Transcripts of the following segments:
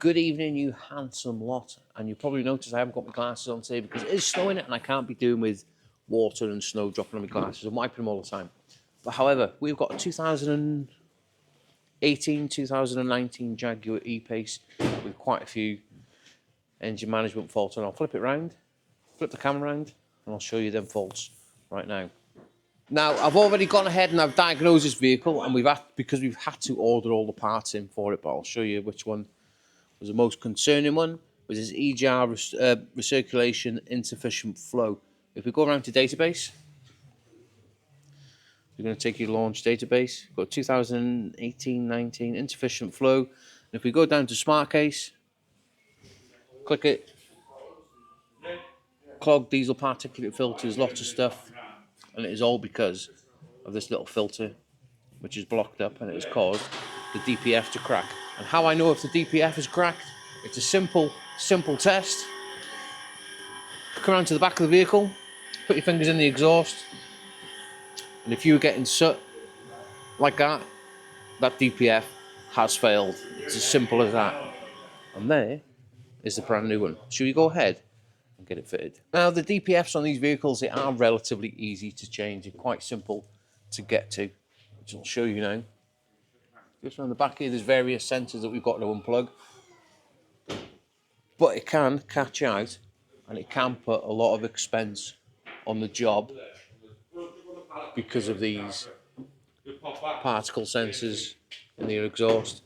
Good evening, you handsome lot. And you probably noticed I haven't got my glasses on today because it is snowing and I can't be doing with water and snow dropping on my glasses. I'm wiping them all the time. But however, we've got a 2018, 2019 Jaguar E-Pace with quite a few engine management faults. And I'll flip it round, flip the camera round, and I'll show you them faults right now. Now, I've already gone ahead and I've diagnosed this vehicle, and because we've had to order all the parts in for it, but I'll show you which one was the most concerning one, was this EGR recirculation insufficient flow. If we go around to database, we're going to take you to launch database. We've got 2018-19 insufficient flow. And if we go down to smart case, click it, clogged diesel particulate filters, lots of stuff, and it is all because of this little filter which is blocked up, and it has caused the DPF to crack. And how I know if the DPF is cracked, it's a simple test. Come around to the back of the vehicle, put your fingers in the exhaust, and if you were getting soot like that, that DPF has failed. It's as simple as that. And there is the brand new one. Should we go ahead and get it fitted? Now, the DPFs on these vehicles, they are relatively easy to change and quite simple to get to, which I'll show you now. Just around the back here, there's various sensors that we've got to unplug. But it can catch out, and it can put a lot of expense on the job because of these particle sensors in the exhaust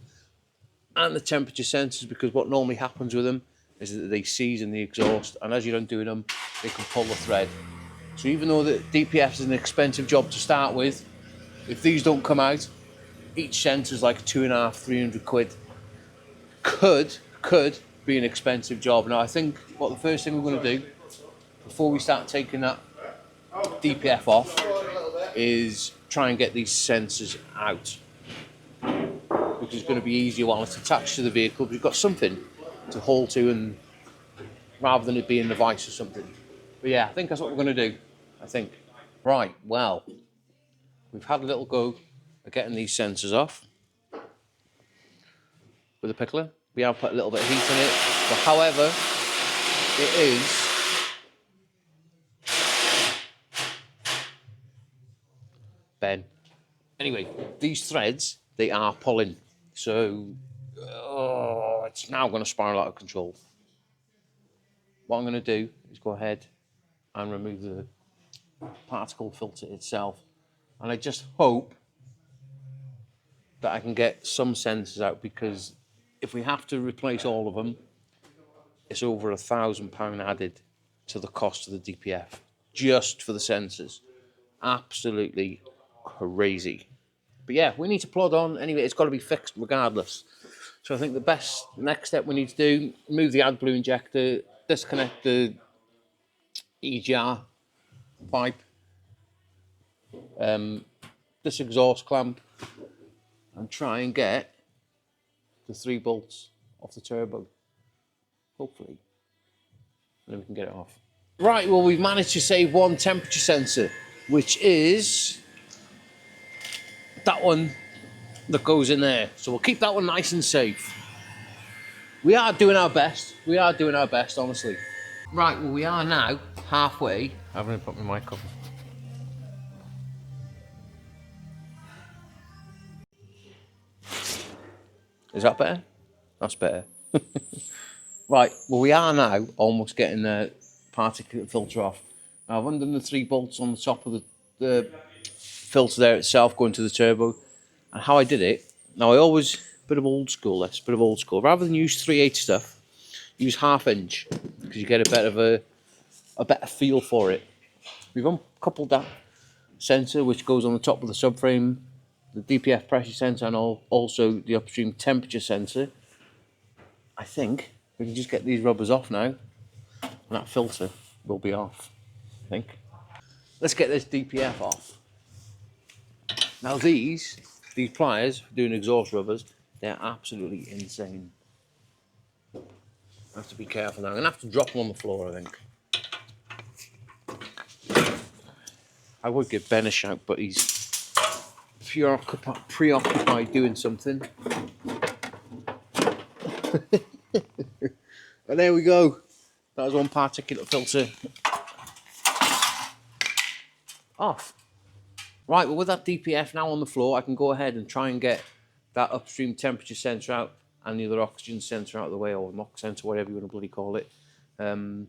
and the temperature sensors, because what normally happens with them is that they seize in the exhaust, and as you're undoing them, they can pull the thread. So even though the DPF is an expensive job to start with, if these don't come out, each sensor is like 250–300 quid. Could be an expensive job. Now, I think what the first thing we're going to do before we start taking that DPF off is try and get these sensors out, which is going to be easier while it's attached to the vehicle. But you've got something to hold to, and rather than it being the vice or something. But yeah, I think that's what we're going to do. I think. Right. Well, we've had a little go at getting these sensors off with a pickler. We have put a little bit of heat in it, but however, it is Ben. Anyway, these threads, they are pulling, so it's now going to spiral out of control. What I'm going to do is go ahead and remove the particle filter itself, and I just hope that I can get some sensors out, because if we have to replace all of them, it's over £1,000 added to the cost of the DPF just for the sensors. Absolutely crazy. But yeah, we need to plod on. Anyway, it's got to be fixed regardless. So I think the next step we need to do, remove the AdBlue injector, disconnect the EGR pipe, this exhaust clamp, and try and get the 3 bolts off the turbo, hopefully, and then we can get it off. Right, well, we've managed to save one temperature sensor, which is that one that goes in there. So we'll keep that one nice and safe. We are doing our best. We are doing our best, honestly. Right, well, we are now halfway. I'm going to put my mic up. Is that better? That's better. Right, well, we are now almost getting the particulate filter off. Now, I've undone the 3 bolts on the top of the filter there itself, going to the turbo. And how I did it, now I always, bit of old school, rather than use 3/8 stuff, use 1/2 inch, because you get a better feel for it. We've uncoupled that sensor, which goes on the top of the subframe, the DPF pressure sensor, and also the upstream temperature sensor. I think we can just get these rubbers off now, and that filter will be off, I think. Let's get this DPF off. Now these pliers doing exhaust rubbers, they're absolutely insane. I have to be careful now. I'm going to have to drop them on the floor, I think. I would give Ben a shout, but he's preoccupied doing something. And there we go. That was one particulate filter off. Right, well with that DPF now on the floor, I can go ahead and try and get that upstream temperature sensor out and the other oxygen sensor out of the way, or knock sensor, whatever you want to bloody call it. Yeah, I'm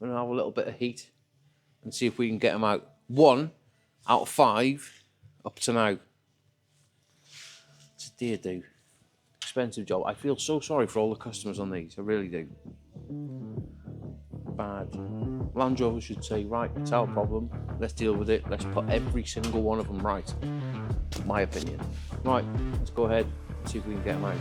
going to have a little bit of heat and see if we can get them out. 1 out of 5 up to now. It's a dear do. Expensive job. I feel so sorry for all the customers on these. I really do. Bad. Land Rover should say, right, it's our problem. Let's deal with it. Let's put every single one of them right. My opinion. Right, let's go ahead and see if we can get them out.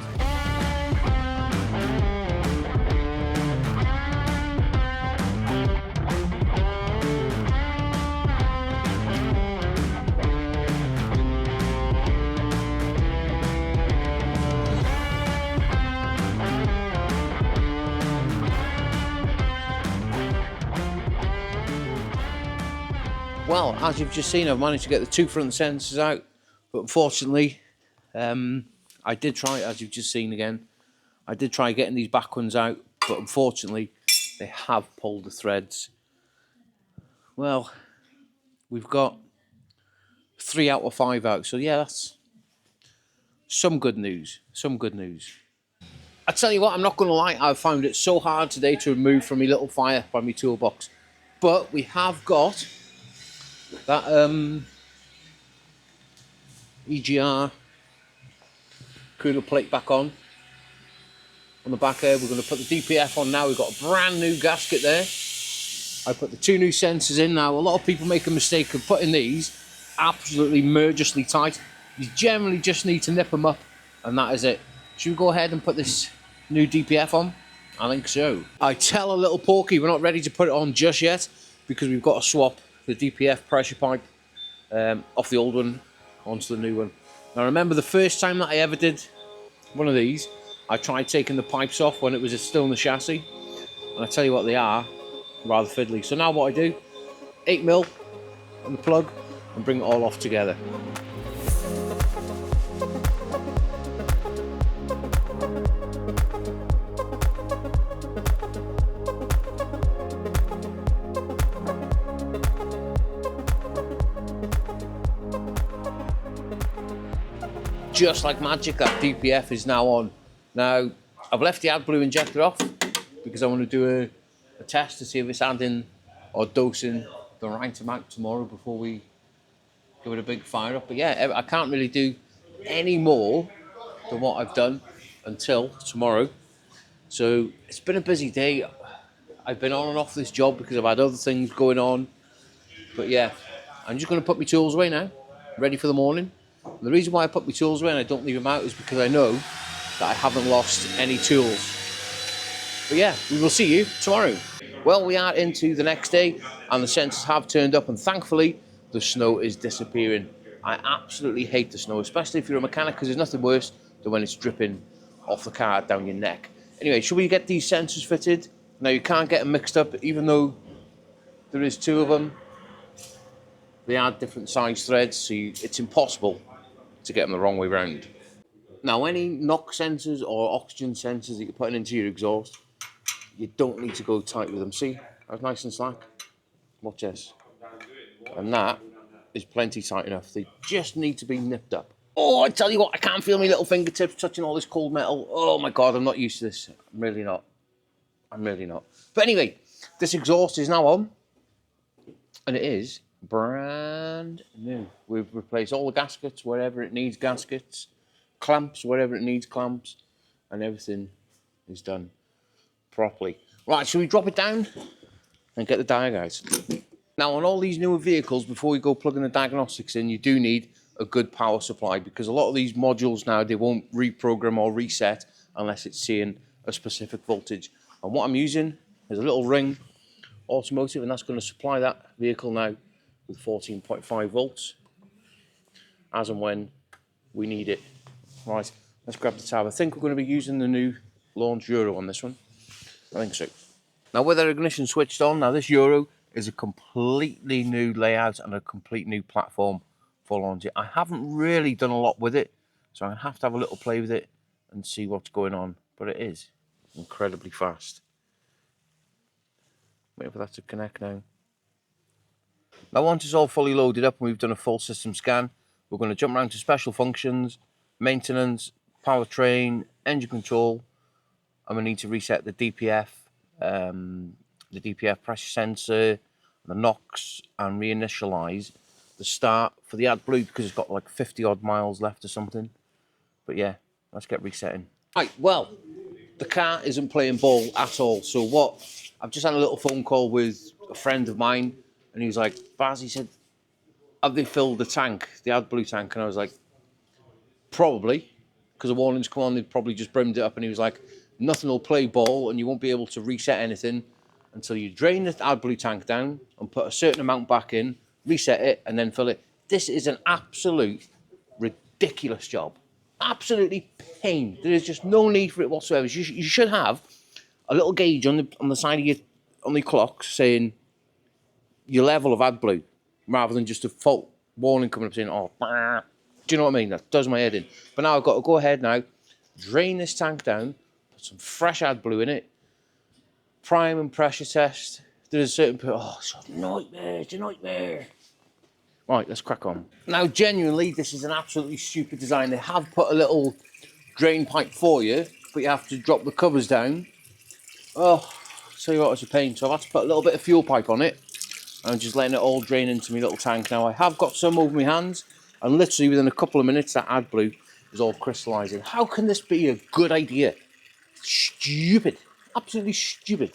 Well, as you've just seen, I've managed to get the 2 front sensors out, but unfortunately, I did try, as you've just seen again, I did try getting these back ones out, but unfortunately, they have pulled the threads. Well, we've got 3 out of 5 out, so yeah, that's some good news, some good news. I tell you what, I'm not going to lie, I've found it so hard today to remove from my little fire by my toolbox, but we have got that EGR cooler plate back on the back here. We're going to put the DPF on now. We've got a brand new gasket there. I put the 2 new sensors in now. A lot of people make a mistake of putting these absolutely murgeously tight. You generally just need to nip them up, and that is it. Should we go ahead and put this new DPF on? I think so. I tell a little Porky we're not ready to put it on just yet because we've got to swap the DPF pressure pipe off the old one onto the new one. Now remember the first time that I ever did one of these, I tried taking the pipes off when it was still in the chassis, and I tell you what, they are rather fiddly. So now what I do, 8mm on the plug and bring it all off together. Just like magic, that DPF is now on. Now, I've left the AdBlue injector off because I want to do a test to see if it's adding or dosing the right amount tomorrow before we give it a big fire up. But yeah, I can't really do any more than what I've done until tomorrow. So it's been a busy day. I've been on and off this job because I've had other things going on. But yeah, I'm just going to put my tools away now, ready for the morning. And the reason why I put my tools away and I don't leave them out is because I know that I haven't lost any tools. But yeah, we will see you tomorrow. Well, we are into the next day and the sensors have turned up, and thankfully the snow is disappearing. I absolutely hate the snow, especially if you're a mechanic, because there's nothing worse than when it's dripping off the car down your neck. Anyway, should we get these sensors fitted? Now you can't get them mixed up, even though there is 2 of them. They are different size threads, so it's impossible to get them the wrong way round. Now, any knock sensors or oxygen sensors that you're putting into your exhaust, you don't need to go tight with them. See, that's nice and slack. Watch this. And that is plenty tight enough. They just need to be nipped up. Oh, I tell you what, I can't feel my little fingertips touching all this cold metal. Oh my God, I'm not used to this. I'm really not. I'm really not. But anyway, this exhaust is now on, and it is brand new. We've replaced all the gaskets wherever it needs gaskets, clamps wherever it needs clamps, and everything is done properly. Right, shall we drop it down and get the guys? Now, on all these newer vehicles, before we go plugging the diagnostics in, you do need a good power supply, because a lot of these modules now, they won't reprogram or reset unless it's seeing a specific voltage. And what I'm using is a little Ring Automotive, and that's going to supply that vehicle now with 14.5 volts as and when we need it. Right, let's grab the tab. I think we're going to be using the new launch Euro on this one. I think so. Now, with our ignition switched on, now this Euro is a completely new layout and a complete new platform for launching. I haven't really done a lot with it, so I'm going to have a little play with it and see what's going on. but it is incredibly fast. Wait for that to connect now. Now once it's all fully loaded up and we've done a full system scan, we're going to jump around to special functions, maintenance, powertrain, engine control, and we need to reset the DPF, the DPF pressure sensor, the NOx, and reinitialize the start for the AdBlue because it's got like 50 odd miles left or something. But yeah, let's get resetting. Right, well, the car isn't playing ball at all. So what? I've just had a little phone call with a friend of mine, and he was like, Baz, he said, have they filled the tank, the AdBlue tank? And I was like, probably, because the warnings come on, they've probably just brimmed it up. And he was like, nothing will play ball, and you won't be able to reset anything until you drain the AdBlue tank down and put a certain amount back in, reset it, and then fill it. This is an absolute ridiculous job. Absolutely pain. There is just no need for it whatsoever. You should have a little gauge on the side of your clock saying your level of AdBlue, rather than just a fault warning coming up saying, oh, bah. Do you know what I mean? That does my head in. But now I've got to go ahead now, drain this tank down, put some fresh AdBlue in it, prime and pressure test. There's a certain point, oh, it's a nightmare, it's a nightmare. Right, let's crack on. Now, genuinely, this is an absolutely stupid design. They have put a little drain pipe for you, but you have to drop the covers down. Oh, tell you what, it's a pain. So I've had to put a little bit of fuel pipe on it. I'm just letting it all drain into my little tank. Now, I have got some over my hands, and literally within a couple of minutes, that AdBlue is all crystallising. How can this be a good idea? Stupid. Absolutely stupid.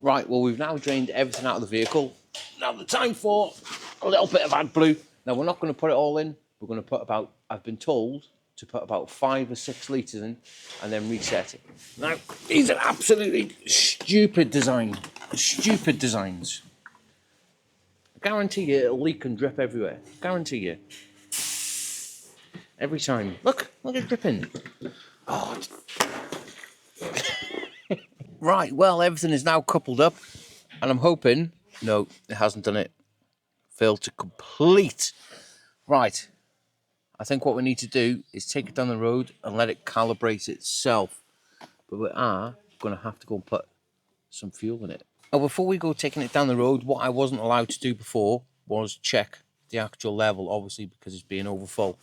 Right, well, we've now drained everything out of the vehicle. Now the time for a little bit of AdBlue. Now, we're not going to put it all in. We're going to put about, I've been told, to put about 5 or 6 litres in and then reset it. Now, these are absolutely stupid design. Stupid designs. I guarantee you it'll leak and drip everywhere. Guarantee you. Every time. Look at dripping. Oh. Right, well, everything is now coupled up, and I'm hoping, no, it hasn't done it. Failed to complete. Right, I think what we need to do is take it down the road and let it calibrate itself. But we are going to have to go and put some fuel in it. Now, before we go taking it down the road, what I wasn't allowed to do before was check the actual level, obviously, because it's being over full.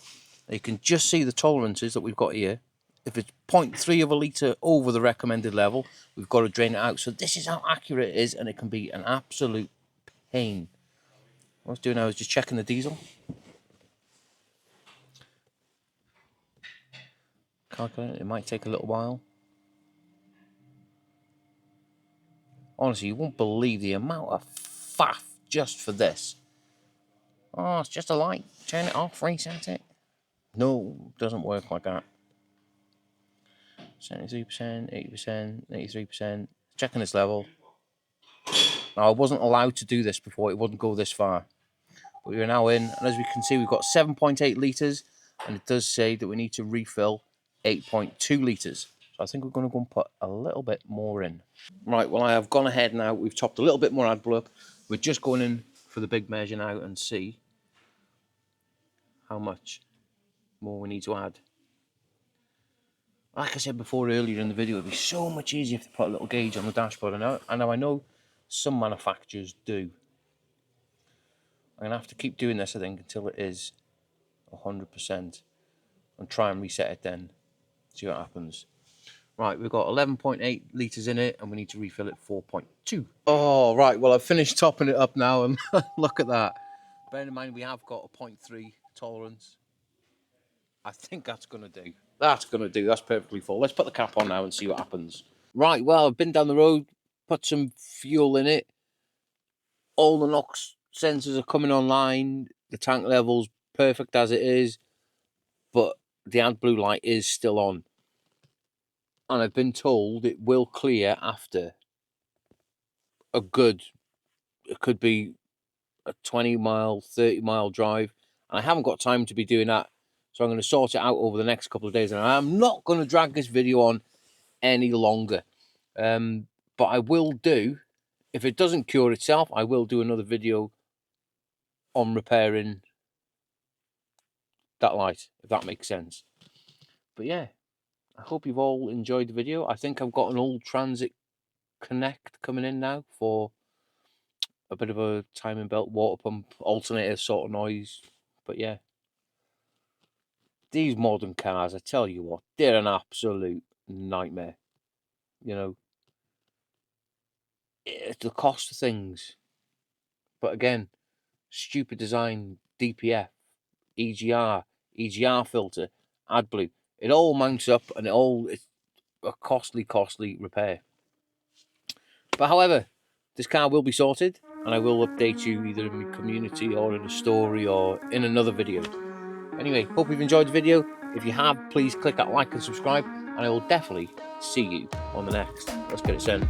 Now, you can just see the tolerances that we've got here. If it's 0.3 of a litre over the recommended level, we've got to drain it out. So this is how accurate it is, and it can be an absolute pain. What I was doing now is just checking the diesel. Calculating, it might take a little while. Honestly, you won't believe the amount of faff just for this. Oh, it's just a light. Turn it off, reset it. No, it doesn't work like that. 73%, 80%, 83%. Checking this level. Now, I wasn't allowed to do this before. It wouldn't go this far. But we're now in, and as we can see, we've got 7.8 litres, and it does say that we need to refill 8.2 litres. So I think we're going to go and put a little bit more in. Right, well, I have gone ahead now. We've topped a little bit more AdBlue up. We're just going in for the big measure now and see how much more we need to add. Like I said before earlier in the video, it'd be so much easier if they put a little gauge on the dashboard. I know some manufacturers do. I'm going to have to keep doing this, I think, until it is 100% and try and reset it then. See what happens. Right, we've got 11.8 litres in it and we need to refill it 4.2. Oh, right, well, I've finished topping it up now and look at that. Bear in mind, we have got a 0.3 tolerance. I think that's going to do. That's going to do. That's perfectly full. Let's put the cap on now and see what happens. Right, well, I've been down the road, put some fuel in it. All the NOx sensors are coming online. The tank level's perfect as it is. But the AdBlue light is still on. And I've been told it will clear after a good, it could be a 20-mile, 30-mile drive. And I haven't got time to be doing that. So I'm going to sort it out over the next couple of days. And I'm not going to drag this video on any longer. But I will do, if it doesn't cure itself, I will do another video on repairing that light, if that makes sense. But yeah, I hope you've all enjoyed the video. I think I've got an old Transit Connect coming in now for a bit of a timing belt, water pump, alternator sort of noise. But yeah, these modern cars, I tell you what, they're an absolute nightmare. You know, it's the cost of things. But again, stupid design, DPF, EGR filter, AdBlue. It all mounts up and it's a costly repair. But however, this car will be sorted and I will update you either in my community or in a story or in another video. Anyway, hope you've enjoyed the video. If you have, please click that like and subscribe, and I will definitely see you on the next. Let's get it sent.